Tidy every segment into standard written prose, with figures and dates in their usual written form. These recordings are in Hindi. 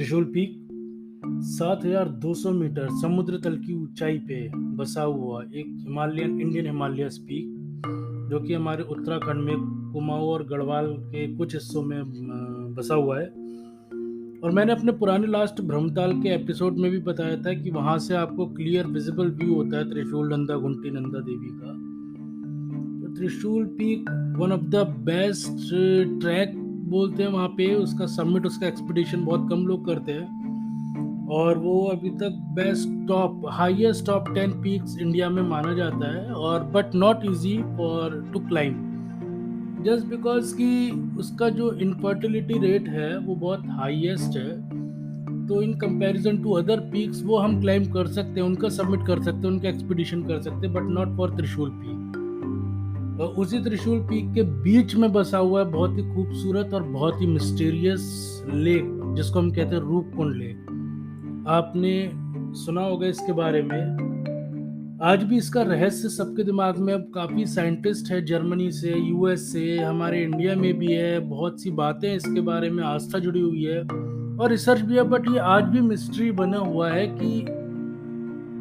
त्रिशूल पीक 7,200 मीटर समुद्र तल की ऊंचाई पे बसा हुआ एक इंडियन हिमालयस पीक, जो कि हमारे उत्तराखंड में कुमाऊं और गढ़वाल के कुछ हिस्सों में बसा हुआ है। और मैंने अपने पुराने लास्ट ब्रह्मताल के एपिसोड में भी बताया था कि वहां से आपको क्लियर विजिबल व्यू होता है त्रिशूल नंदा घुंटी नंदा देवी का। तो त्रिशूल peak one of the best track बोलते हैं वहाँ पे। उसका सबमिट, उसका एक्सपीडिशन बहुत कम लोग करते हैं, और वो अभी तक best top highest top 10 peaks India में माना जाता है। और but not easy for to climb, just because कि उसका जो इनफर्टिलिटी रेट है वो बहुत हाईएस्ट है। तो in comparison to other peaks वो हम क्लाइंब कर सकते हैं, उनका सबमिट कर सकते हैं, उनका एक्सपीडिशन कर सकते हैं, बट नॉट फॉर त्रिशूल पीक। और उसी त्रिशूल पीक के बीच में बसा हुआ है बहुत ही खूबसूरत और बहुत ही मिस्टीरियस लेक, जिसको हम कहते हैं रूपकुंड लेक। आपने सुना होगा इसके बारे में। आज भी इसका रहस्य सबके दिमाग में। अब काफ़ी साइंटिस्ट है जर्मनी से, यूएस से, हमारे इंडिया में भी है, बहुत सी बातें इसके बारे में, आस्था जुड़ी हुई है और रिसर्च भी है, बट ये आज भी मिस्ट्री बना हुआ है कि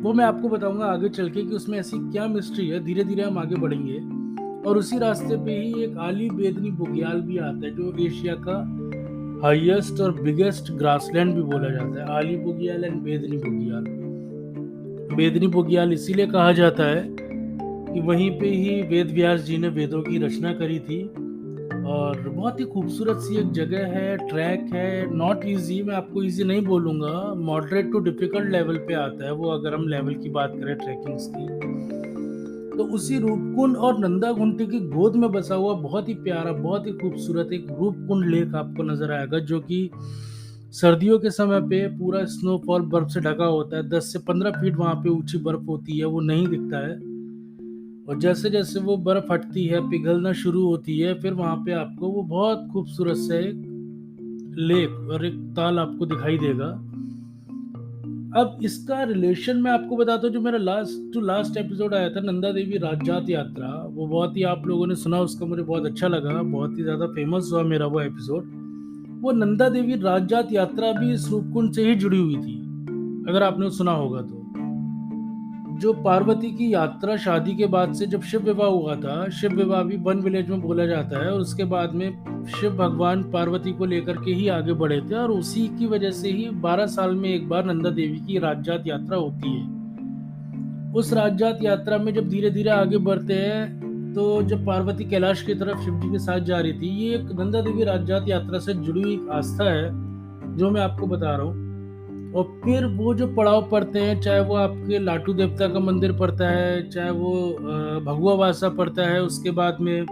वो मैं आपको बताऊंगा आगे चल के कि उसमें ऐसी क्या मिस्ट्री है। धीरे धीरे हम आगे बढ़ेंगे। और उसी रास्ते पे ही एक आली बेदनी बुग्याल भी आता है, जो एशिया का हाईएस्ट और बिगेस्ट ग्रासलैंड भी बोला जाता है। आली बुग्याल एंड बेदनी बुग्याल। बेदनी बुग्याल इसीलिए कहा जाता है कि वहीं पे ही वेद व्यास जी ने वेदों की रचना करी थी। और बहुत ही खूबसूरत सी एक जगह है, ट्रैक है, नॉट इजी। मैं आपको इजी नहीं बोलूंगा, मॉडरेट टू डिफिकल्ट लेवल पे आता है वो, अगर हम लेवल की बात करें ट्रैकिंग्स की। तो उसी रूपकुंड और नंदा घुंटी की गोद में बसा हुआ बहुत ही प्यारा, बहुत ही खूबसूरत एक रूपकुंड लेक आपको नजर आएगा, जो कि सर्दियों के समय पे पूरा स्नोफॉल बर्फ से ढका होता है। 10 से 15 फीट वहां पे ऊंची बर्फ होती है, वो नहीं दिखता है। और जैसे जैसे वो बर्फ हटती है, पिघलना शुरू होती है, फिर वहां पे आपको वो बहुत खूबसूरत से एक लेक और एक ताल आपको दिखाई देगा। अब इसका रिलेशन मैं आपको बताता हूँ। जो मेरा लास्ट एपिसोड आया था, नंदा देवी राजजात यात्रा, वो बहुत ही आप लोगों ने सुना, उसका मुझे बहुत अच्छा लगा, बहुत ही ज्यादा फेमस हुआ मेरा वो एपिसोड। वो नंदा देवी राजजात यात्रा भी इस रूपकुंड से ही जुड़ी हुई थी, अगर आपने सुना होगा तो। जो पार्वती की यात्रा शादी के बाद से जब शिव विवाह हुआ था, शिव विवाह भी वन विलेज में बोला जाता है, और उसके बाद में शिव भगवान पार्वती को लेकर के ही आगे बढ़े थे, और उसी की वजह से ही 12 साल में एक बार नंदा देवी की राजजात यात्रा होती है। उस राजजात यात्रा में जब धीरे धीरे आगे बढ़ते हैं, तो जब पार्वती कैलाश की तरफ शिव जी के साथ जा रही थी, ये एक नंदा देवी राजजात यात्रा से जुड़ी हुई आस्था है जो मैं आपको बता रहा हूँ। और फिर वो जो पड़ाव पड़ते हैं, चाहे वो आपके लाटू देवता का मंदिर पड़ता है, चाहे वो भगुआ वासा पड़ता है, उसके बाद में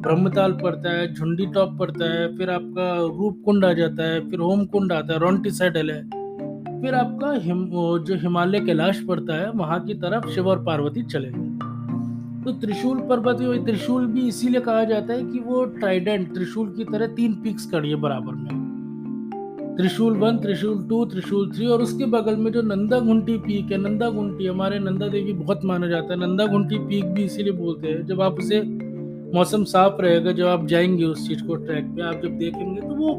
ब्रह्मताल पड़ता है, झुंडी टॉप पड़ता है, फिर आपका रूप कुंड आ जाता है, फिर होम कुंड आता है, रोंटी सेडल है, फिर आपका जो हिमालय कैलाश पड़ता है, वहां की तरफ शिव और पार्वती चले गए। तो त्रिशूल पर्वत, त्रिशूल भी इसीलिए कहा जाता है कि वो ट्राइडेंट त्रिशूल की तरह 3 पीक्स खड़ी है बराबर में। त्रिशूल 1, त्रिशूल 2, त्रिशूल 3, और उसके बगल में जो नंदा घुंटी पीक है, नंदा घुंटी हमारे नंदा देवी बहुत माना जाता है। नंदा घुंटी पीक भी इसीलिए बोलते हैं, जब आप उसे, मौसम साफ रहेगा, जब आप जाएंगे उस चीज को ट्रैक पे, आप जब देखेंगे तो वो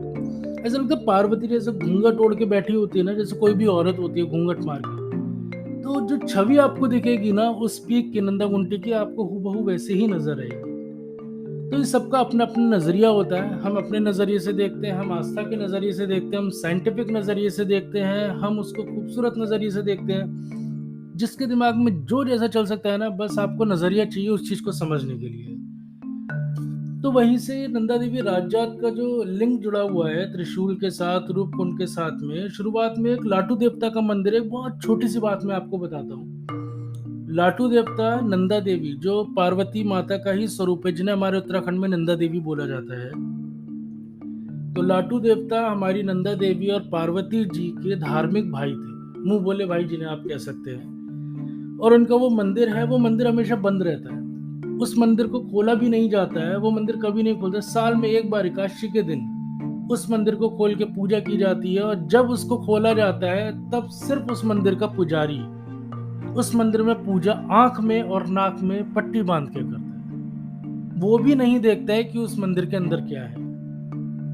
ऐसा लगता है पार्वती जैसे घूंघट ओढ़ के बैठी होती है ना, जैसे कोई भी औरत होती है घूंघट मार के। तो जो छवि आपको दिखेगी ना उस पीक की, नंदा घुंटी की, आपको हूबहू वैसे ही नजर आएगी। तो इस सबका अपना अपना नजरिया होता है। हम अपने नजरिए से देखते हैं, हम आस्था के नजरिए से देखते हैं, हम साइंटिफिक नजरिए से देखते हैं, हम उसको खूबसूरत नजरिए से देखते हैं। जिसके दिमाग में जो जैसा चल सकता है ना, बस आपको नजरिया चाहिए उस चीज को समझने के लिए। तो वहीं से नंदा देवी राजजात का जो लिंक जुड़ा हुआ है त्रिशूल के साथ, रूपकुंड के साथ में, शुरुआत में एक लाटू देवता का मंदिर है। एक बहुत छोटी सी बात मैं आपको बताता हूँ। लाटू देवता नंदा देवी, जो पार्वती माता का ही स्वरूप है, जिन्हें हमारे उत्तराखंड में नंदा देवी बोला जाता है। तो लाटू देवता हमारी नंदा देवी और पार्वती जी के धार्मिक भाई थे, मुंह बोले भाई जिन्हें आप कह सकते हैं। और उनका वो मंदिर है, वो मंदिर हमेशा बंद रहता है। उस मंदिर को खोला भी नहीं जाता है, वो मंदिर कभी नहीं खोलता। साल में एक बार एकादशी के दिन उस मंदिर को खोल के पूजा की जाती है, और जब उसको खोला जाता है तब सिर्फ उस मंदिर का पुजारी उस मंदिर में पूजा आंख में और नाक में पट्टी बांध के करता है। वो भी नहीं देखता है कि उस मंदिर के अंदर क्या है।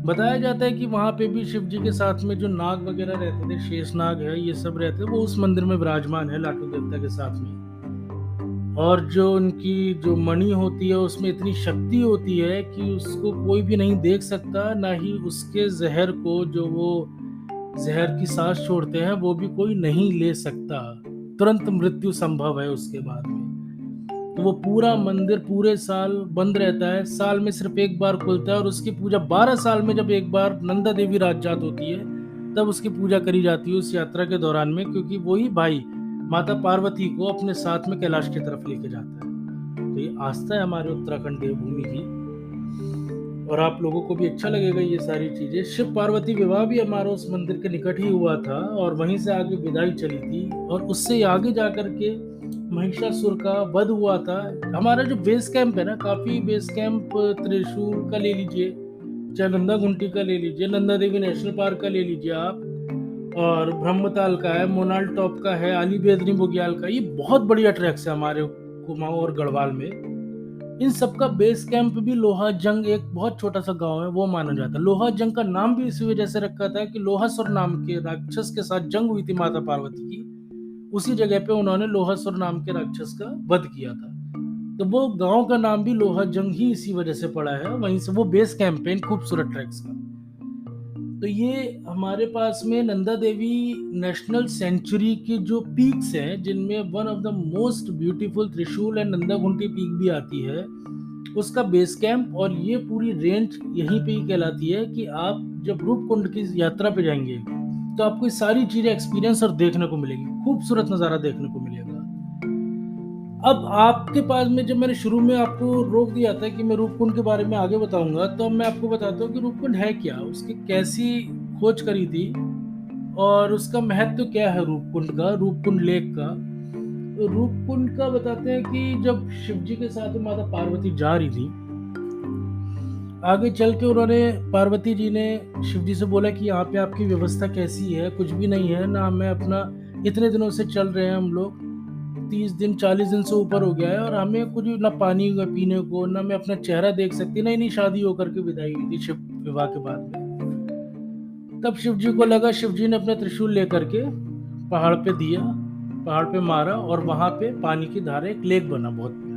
बताया जाता है कि वहाँ पे भी शिव जी के साथ में जो नाग वगैरह रहते थे, शेष नाग है, ये सब रहते हैं, वो उस मंदिर में विराजमान है लाटू देवता के साथ में। और जो उनकी जो मणि होती है उसमें इतनी शक्ति होती है कि उसको कोई भी नहीं देख सकता, ना ही उसके जहर को, जो वो जहर की सांस छोड़ते हैं, वो भी कोई नहीं ले सकता। तुरंत मृत्यु संभव है उसके बाद में। तो वो पूरा मंदिर पूरे साल बंद रहता है, साल में सिर्फ एक बार खुलता है, और उसकी पूजा 12 साल में जब एक बार नंदा देवी रात जात होती है, तब उसकी पूजा करी जाती है उस यात्रा के दौरान में, क्योंकि वही भाई माता पार्वती को अपने साथ में कैलाश की तरफ लेके जाता है। तो ये आस्था है हमारे उत्तराखंड देवभूमि की, और आप लोगों को भी अच्छा लगेगा ये सारी चीजें। शिव पार्वती विवाह भी हमारा उस मंदिर के निकट ही हुआ था, और वहीं से आगे विदाई चली थी, और उससे आगे जाकर के महिषासुर का वध हुआ था। हमारा जो बेस कैंप है ना, काफी बेस कैंप त्रिशूल का ले लीजिए, चाहे नंदा घुंटी का ले लीजिए, नंदा देवी नेशनल पार्क का ले लीजिए आप, और ब्रह्मताल का है, मोनाल टॉप का है, आली बेदनी बुग्याल का, ये बहुत बढ़िया ट्रैक्स है हमारे कुमाऊं और गढ़वाल में। इन सबका बेस कैंप भी लोहा जंग, एक बहुत छोटा सा गांव है, वो माना जाता है। लोहा जंग का नाम भी इसी वजह से रखा था कि लोहासुर नाम के राक्षस के साथ जंग हुई थी माता पार्वती की, उसी जगह पे उन्होंने लोहासुर नाम के राक्षस का वध किया था। तो वो गांव का नाम भी लोहा जंग ही इसी वजह से पड़ा है, वहीं से वो बेस कैंप है इन खूबसूरत ट्रैक्स का। तो ये हमारे पास में नंदा देवी नेशनल सेंचुरी की जो पीक्स हैं, जिनमें one of the most beautiful त्रिशूल एंड नंदा घुंटी पीक भी आती है, उसका बेस कैंप और ये पूरी रेंज यहीं पे ही कहलाती है कि आप जब रूपकुंड की यात्रा पे जाएंगे तो आपको सारी चीजें एक्सपीरियंस और देखने को मिलेगी, खूबसूरत नज़ारा देखने को मिलेगा। अब आपके पास में, जब मैंने शुरू में आपको रोक दिया था कि मैं रूपकुंड के बारे में आगे बताऊंगा, तो मैं आपको बताता हूँ कि रूपकुंड है क्या, उसकी कैसी खोज करी थी, और उसका महत्व क्या है रूपकुंड का, रूपकुंड लेक का। तो रूपकुंड का बताते हैं कि जब शिव जी के साथ माता पार्वती जा रही थी, आगे चल के उन्होंने, पार्वती जी ने शिव जी से बोला कि यहाँ पे आपकी व्यवस्था कैसी है, कुछ भी नहीं है ना, हमें अपना इतने दिनों से चल रहे हैं हम लोग, 30 दिन 40 दिन से ऊपर हो गया है, और हमें कुछ ना पानी पीने को, ना मैं अपना चेहरा देख सकती, नहीं नहीं, शादी होकर के विदाई हुई थी शिव विवाह के बाद में। तब शिव जी को लगा, शिव जी ने अपना त्रिशूल लेकर के पहाड़ पे दिया, पहाड़ पे मारा, और वहां पे पानी की धारा, एक लेक बना बहुत प्यारा।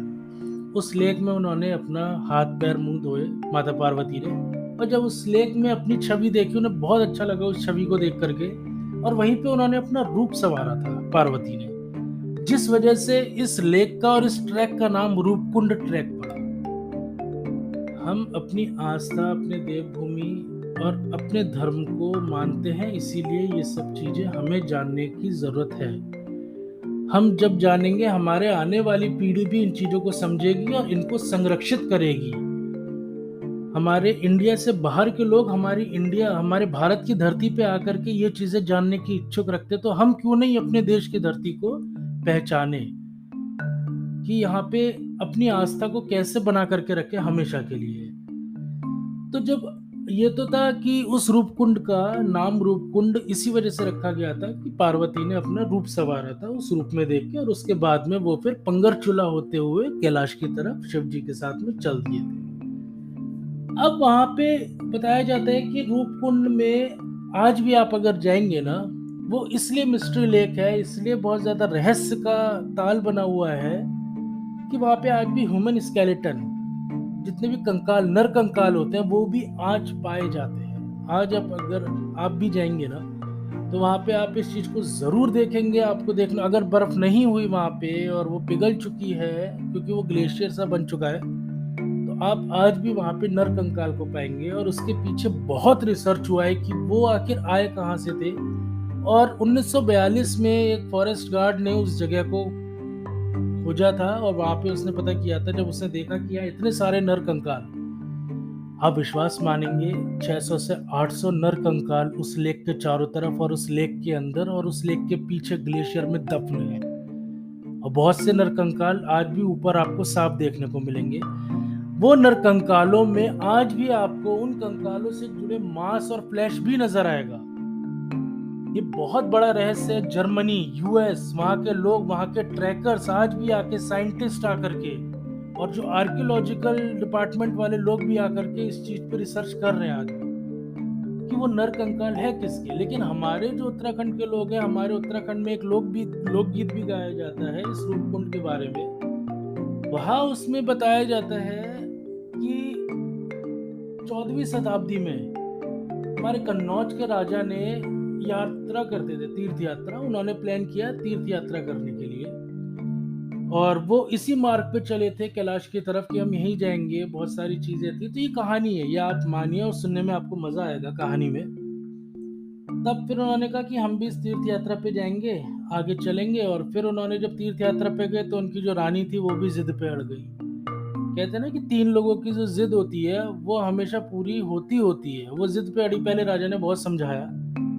उस लेक में उन्होंने अपना हाथ पैर मुंह धोए, माता पार्वती ने, और जब उस लेक में अपनी छवि देखी, उन्हें बहुत अच्छा लगा उस छवि को देख करके, और वहीं पे उन्होंने अपना रूप संवारा था पार्वती ने, जिस वजह से इस लेक का और इस ट्रैक का नाम रूपकुंड ट्रैक पड़ा। हम अपनी आस्था, अपने देवभूमि और अपने धर्म को मानते हैं, इसीलिए ये सब चीजें हमें जानने की जरूरत है। हम जब जानेंगे, हमारे आने वाली पीढ़ी भी इन चीजों को समझेगी और इनको संरक्षित करेगी। हमारे इंडिया से बाहर के लोग हमारे भारत की धरती पे आकर के ये चीजें जानने की इच्छुक रखते, तो हम क्यों नहीं अपने देश की धरती को पहचाने कि यहाँ पे अपनी आस्था को कैसे बना करके रखे हमेशा के लिए। तो जब ये तो था कि उस रूपकुंड का नाम रूपकुंड इसी वजह से रखा गया था कि पार्वती ने अपना रूप संवारा था उस रूप में देख के, और उसके बाद में वो फिर पंगरचूला होते हुए कैलाश की तरफ शिव जी के साथ में चल दिए थे। अब वहां पे बताया जाता है कि रूपकुंड में आज भी आप अगर जाएंगे ना, वो इसलिए मिस्ट्री लेक है, इसलिए बहुत ज्यादा रहस्य का ताल बना हुआ है कि वहां पे आज भी ह्यूमन स्केलेटन, जितने भी कंकाल, नर कंकाल होते हैं, वो भी आज पाए जाते हैं। आज आप अगर आप भी जाएंगे ना, तो वहां पे आप इस चीज को जरूर देखेंगे। आपको देखना, अगर बर्फ नहीं हुई वहां पे और वो पिघल चुकी है क्योंकि वो ग्लेशियर सा बन चुका है, तो आप आज भी वहां पे नर कंकाल को पाएंगे। और उसके पीछे बहुत रिसर्च हुआ है कि वो आखिर आए कहाँ से थे, और 1942 में एक फॉरेस्ट गार्ड ने उस जगह को खोजा था, और वहां पे उसने पता किया था, जब उसने देखा कि यहाँ इतने सारे नर कंकाल, आप विश्वास मानेंगे 600 से 800 नर कंकाल उस लेक के चारों तरफ और उस लेक के अंदर और उस लेक के पीछे ग्लेशियर में दफन है। और बहुत से नर कंकाल आज भी ऊपर आपको साफ देखने को मिलेंगे। वो नर कंकालों में आज भी आपको उन कंकालों से जुड़े मांस और फ्लैश भी नजर आएगा। ये बहुत बड़ा रहस्य है। जर्मनी, यूएस, वहां के लोग, वहां के ट्रैकर्स आज भी आके, साइंटिस्ट आकर के, और जो आर्कियोलॉजिकल डिपार्टमेंट वाले लोग भी आकर के इस चीज पे रिसर्च कर रहे हैं आज। कि वो नर कंकाल है किसके। लेकिन हमारे जो उत्तराखंड के लोग हैं, हमारे उत्तराखंड में एक लोकगीत भी गाया जाता है इस रूपकुंड के बारे में। वहाँ उसमें बताया जाता है कि 14वीं शताब्दी में हमारे कन्नौज के राजा ने यात्रा करते थे, तीर्थ यात्रा। उन्होंने प्लान किया तीर्थ यात्रा करने के लिए, और वो इसी मार्ग पे चले थे कैलाश की तरफ कि हम यहीं जाएंगे। बहुत सारी चीजें थी। तो ये कहानी है, ये आप मानिए और सुनने में आपको मजा आएगा कहानी में। तब फिर उन्होंने कहा कि हम भी इस तीर्थ यात्रा पे जाएंगे, आगे चलेंगे। और फिर उन्होंने जब तीर्थ यात्रा पे गए तो उनकी जो रानी थी वो भी जिद पे अड़ गई। कहते हैं ना कि 3 लोगों की जो जिद होती है वो हमेशा पूरी होती है। वो जिद पे अड़ी। पहले राजा ने बहुत समझाया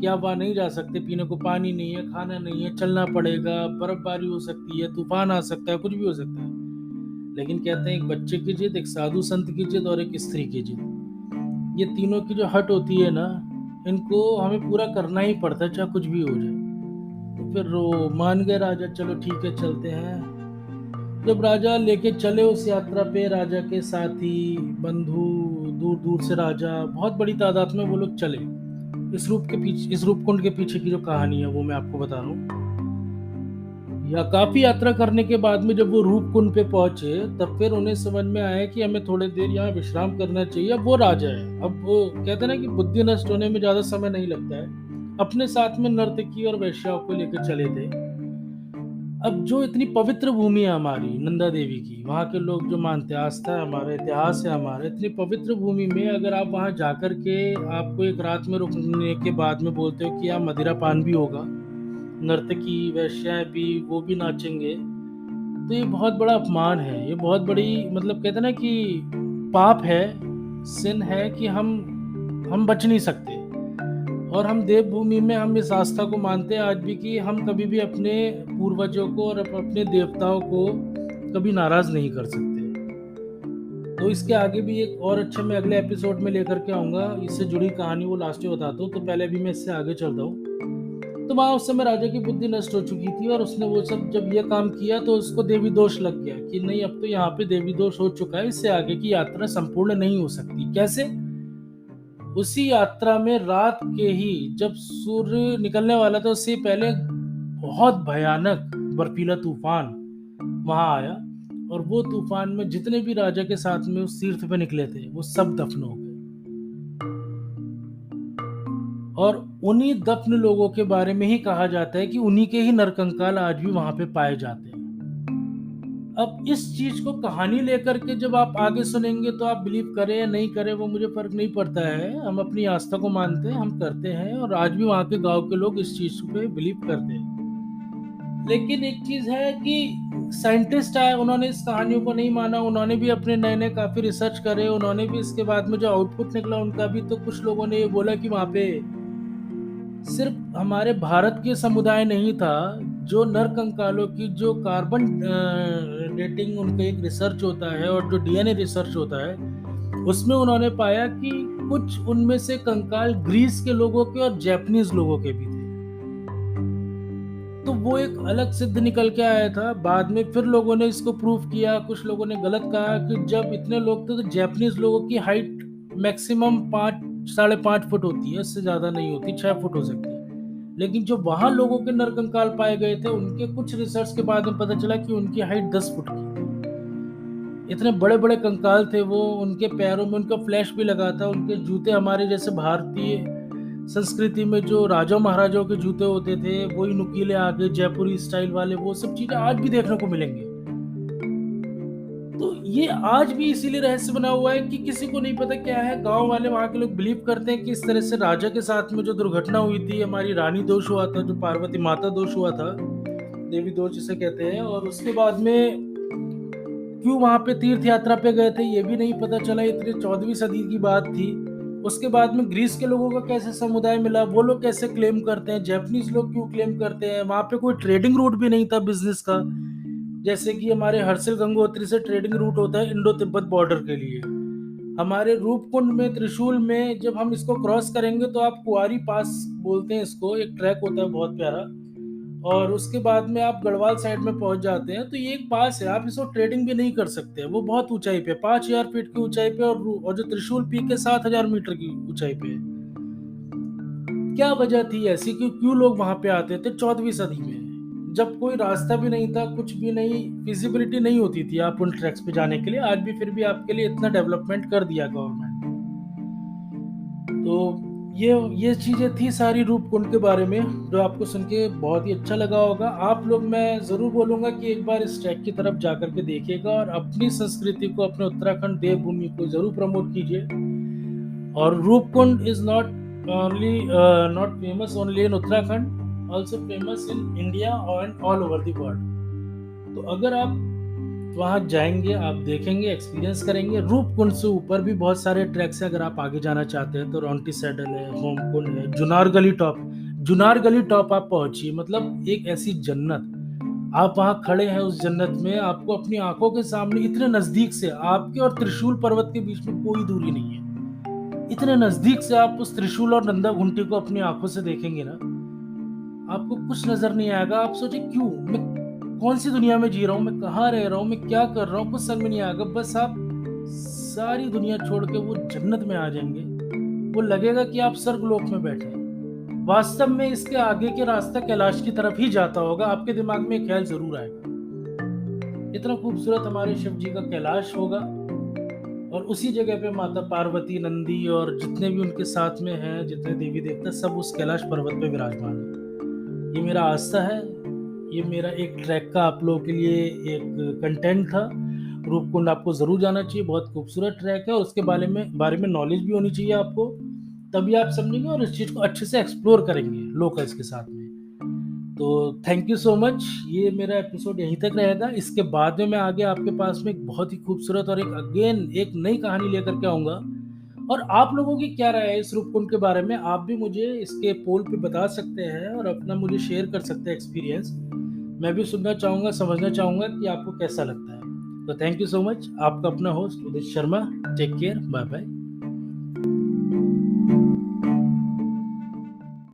कि आप वहां नहीं जा सकते, पीने को पानी नहीं है, खाना नहीं है, चलना पड़ेगा, बर्फबारी हो सकती है, तूफान आ सकता है, कुछ भी हो सकता है। लेकिन कहते हैं एक बच्चे की जिद, एक साधु संत की जिद और एक स्त्री की जिद, ये तीनों की जो हट होती है ना, इनको हमें पूरा करना ही पड़ता है, चाहे कुछ भी हो जाए। तो फिर वो मान गए राजा, चलो ठीक है चलते हैं। जब राजा लेके चले उस यात्रा पे, राजा के साथी बंधु, दूर दूर से राजा, बहुत बड़ी तादाद में वो लोग चले। इस रूपकुंड के पीछे की जो कहानी है वो मैं आपको बता रहा हूँ। या काफी यात्रा करने के बाद में जब वो रूपकुंड पे पहुंचे, तब फिर उन्हें समझ में आया कि हमें थोड़ी देर यहाँ विश्राम करना चाहिए। अब वो राजा है, अब वो कहते हैं ना कि बुद्धि नष्ट होने में ज्यादा समय नहीं लगता है। अपने साथ में नर्तकी और वैश्याओं को लेकर चले थे। अब जो इतनी पवित्र भूमि है हमारी नंदा देवी की, वहाँ के लोग जो मानते हैं, आस्था है हमारा, इतिहास है हमारा, इतनी पवित्र भूमि में अगर आप वहाँ जाकर के आपको एक रात में रुकने के बाद में बोलते हो कि यहाँ मदिरा पान भी होगा, नर्तकी वैश्याएं भी, वो भी नाचेंगे, तो ये बहुत बड़ा अपमान है। ये बहुत बड़ी, मतलब कहते हैं ना कि पाप है, सिन है कि हम बच नहीं सकते। और हम देवभूमि में हम इस आस्था को मानते हैं आज भी कि हम कभी भी अपने पूर्वजों को और अपने देवताओं को कभी नाराज नहीं कर सकते। तो इसके आगे भी एक और अच्छा मैं अगले एपिसोड में लेकर के आऊंगा, इससे जुड़ी कहानी वो लास्ट में बताता हूँ। तो पहले भी मैं इससे आगे चल रहा हूँ। तो वहां उस समय राजा की बुद्धि नष्ट हो चुकी थी, और उसने वो सब जब ये काम किया तो उसको देवी दोष लग गया कि नहीं, अब तो यहाँ पे देवी दोष हो चुका है, इससे आगे की यात्रा संपूर्ण नहीं हो सकती। कैसे? उसी यात्रा में रात के ही जब सूर्य निकलने वाला था, उससे पहले बहुत भयानक बर्फीला तूफान वहां आया, और वो तूफान में जितने भी राजा के साथ में उस तीर्थ पे निकले थे वो सब दफन हो गए। और उन्हीं दफन लोगों के बारे में ही कहा जाता है कि उन्हीं के ही नरकंकाल आज भी वहां पे पाए जाते हैं। अब इस चीज को कहानी लेकर के जब आप आगे सुनेंगे तो आप बिलीव करें या नहीं करें वो मुझे फर्क नहीं पड़ता है। हम अपनी आस्था को मानते हैं, हम करते हैं, और आज भी वहां के गांव के लोग इस चीज पे बिलीव करते हैं। लेकिन एक चीज है कि साइंटिस्ट आए, उन्होंने इस कहानियों को नहीं माना, उन्होंने भी अपने नए नए काफी रिसर्च करे, उन्होंने भी इसके बाद में जो आउटपुट निकला उनका भी, तो कुछ लोगों ने ये बोला कि वहां पे सिर्फ हमारे भारत के समुदाय नहीं था, जो नर कंकालों की जो कार्बन डेटिंग उनका एक रिसर्च होता है और जो डीएनए रिसर्च होता है, उसमें उन्होंने पाया कि कुछ उनमें से कंकाल ग्रीस के लोगों के और जापानीज लोगों के भी थे। तो वो एक अलग सिद्ध निकल के आया था। बाद में फिर लोगों ने इसको प्रूव किया, कुछ लोगों ने गलत कहा कि जब इतने लोग थे तो जापानीज लोगों की हाइट मैक्सिमम 5-5.5 फुट होती है, इससे ज्यादा नहीं होती, 6 फुट हो सकती है। लेकिन जो वहां लोगों के नरकंकाल पाए गए थे, उनके कुछ रिसर्च के बाद में पता चला कि उनकी हाइट 10 फुट की। इतने बड़े बड़े कंकाल थे वो, उनके पैरों में उनका फ्लैश भी लगा था, उनके जूते हमारे जैसे भारतीय संस्कृति में जो राजा महाराजाओं के जूते होते थे वही नुकीले आगे जयपुरी स्टाइल वाले, वो सब चीजें आज भी देखने को मिलेंगे। तो ये आज भी इसीलिए रहस्य बना हुआ है कि किसी को नहीं पता क्या है। गांव वाले, वहां के लोग बिलीव करते हैं कि इस तरह से राजा के साथ में जो दुर्घटना हुई थी, हमारी रानी दोष हुआ था, जो पार्वती माता दोष हुआ था, देवी दोष जिसे कहते हैं, और उसके बाद में क्यों वहां पे तीर्थ यात्रा पे गए थे ये भी नहीं पता चला। इतनी 14वीं सदी की बात थी। उसके बाद में ग्रीस के लोगों का कैसे समुदाय मिला, वो लोग कैसे क्लेम करते हैं, जापानीज लोग क्यों क्लेम करते हैं। वहां पे कोई ट्रेडिंग रूट भी नहीं था बिजनेस का, जैसे कि हमारे हर्षिल गंगोत्री से ट्रेडिंग रूट होता है इंडो तिब्बत बॉर्डर के लिए। हमारे रूपकुंड में, त्रिशूल में जब हम इसको क्रॉस करेंगे तो आप कुआरी पास बोलते हैं इसको, एक ट्रैक होता है बहुत प्यारा, और उसके बाद में आप गढ़वाल साइड में पहुंच जाते हैं। तो ये एक पास है, आप इसको ट्रेडिंग भी नहीं कर सकते। वो बहुत ऊंचाई पे, 5,000 फीट की ऊंचाई पे, और जो त्रिशूल पीक है 7,000 मीटर की ऊंचाई पे है। क्या वजह थी ऐसी कि क्यों लोग वहां पे आते थे 14वीं सदी में, जब कोई रास्ता भी नहीं था, कुछ भी नहीं, फिजिबिलिटी नहीं होती थी आप उन ट्रैक्स पे जाने के लिए। आज भी फिर भी आपके लिए इतना डेवलपमेंट कर दिया गवर्नमेंट। तो ये चीजें थी सारी रूपकुंड के बारे में, जो आपको सुन के बहुत ही अच्छा लगा होगा। आप लोग, मैं जरूर बोलूंगा कि एक बार इस ट्रैक की तरफ जाकर के देखिएगा और अपनी संस्कृति को, अपने उत्तराखंड देवभूमि को जरूर प्रमोट कीजिए। और Roopkund is not famous only in Uttarakhand, also famous in India और ऑल ओवर द वर्ल्ड। तो अगर आप वहाँ जाएंगे, आप देखेंगे, एक्सपीरियंस करेंगे। रूपकुंड से ऊपर भी बहुत सारे ट्रैक्स हैं, अगर आप आगे जाना चाहते हैं तो रौंटी सैडल है, होमकुंड है, जुनार गली टॉप आप पहुंचिए, मतलब एक ऐसी जन्नत। आप वहाँ खड़े हैं उस जन्नत में, आपको अपनी आंखों के सामने इतने नजदीक से, आपके और त्रिशूल पर्वत के बीच में कोई दूरी नहीं है, इतने नजदीक से आप उस त्रिशूल और नंदा घुंटी को अपनी आंखों से देखेंगे ना, आपको कुछ नजर नहीं आएगा। आप सोचे क्यों, मैं कौन सी दुनिया में जी रहा हूँ, मैं कहाँ रह रहा हूँ, मैं क्या कर रहा हूँ, कुछ समझ में नहीं आएगा। बस आप सारी दुनिया छोड़ के वो जन्नत में आ जाएंगे, वो लगेगा कि आप स्वर्गलोक में बैठे हैं। वास्तव में इसके आगे के रास्ता कैलाश की तरफ ही जाता होगा, आपके दिमाग में ख्याल जरूर आएगा। इतना खूबसूरत हमारे शिव जी का कैलाश होगा, और उसी जगह पे माता पार्वती, नंदी और जितने भी उनके साथ में हैं, जितने देवी देवता, सब उस कैलाश पर्वत पे विराजमान है। ये मेरा आस्था है, ये मेरा एक ट्रैक का आप लोगों के लिए एक कंटेंट था। रूपकुंड आपको जरूर जाना चाहिए, बहुत खूबसूरत ट्रैक है, और उसके बारे में नॉलेज भी होनी चाहिए आपको, तभी आप समझेंगे और इस चीज को अच्छे से एक्सप्लोर करेंगे लोकल्स के साथ में। तो थैंक यू सो मच, ये मेरा एपिसोड यहीं तक रहेगा। इसके बाद में मैं आगे आपके पास में एक बहुत ही खूबसूरत और एक नई कहानी लेकर के आऊंगा। और आप लोगों की क्या राय है इस रूपकुंड के बारे में, आप भी मुझे इसके पोल पे बता सकते हैं और अपना मुझे शेयर कर सकते हैं एक्सपीरियंस। मैं भी सुनना चाहूंगा, समझना चाहूंगा कि आपको कैसा लगता है। तो थैंक यू सो मच, आपका अपना host Udit Sharma. Take care, bye bye.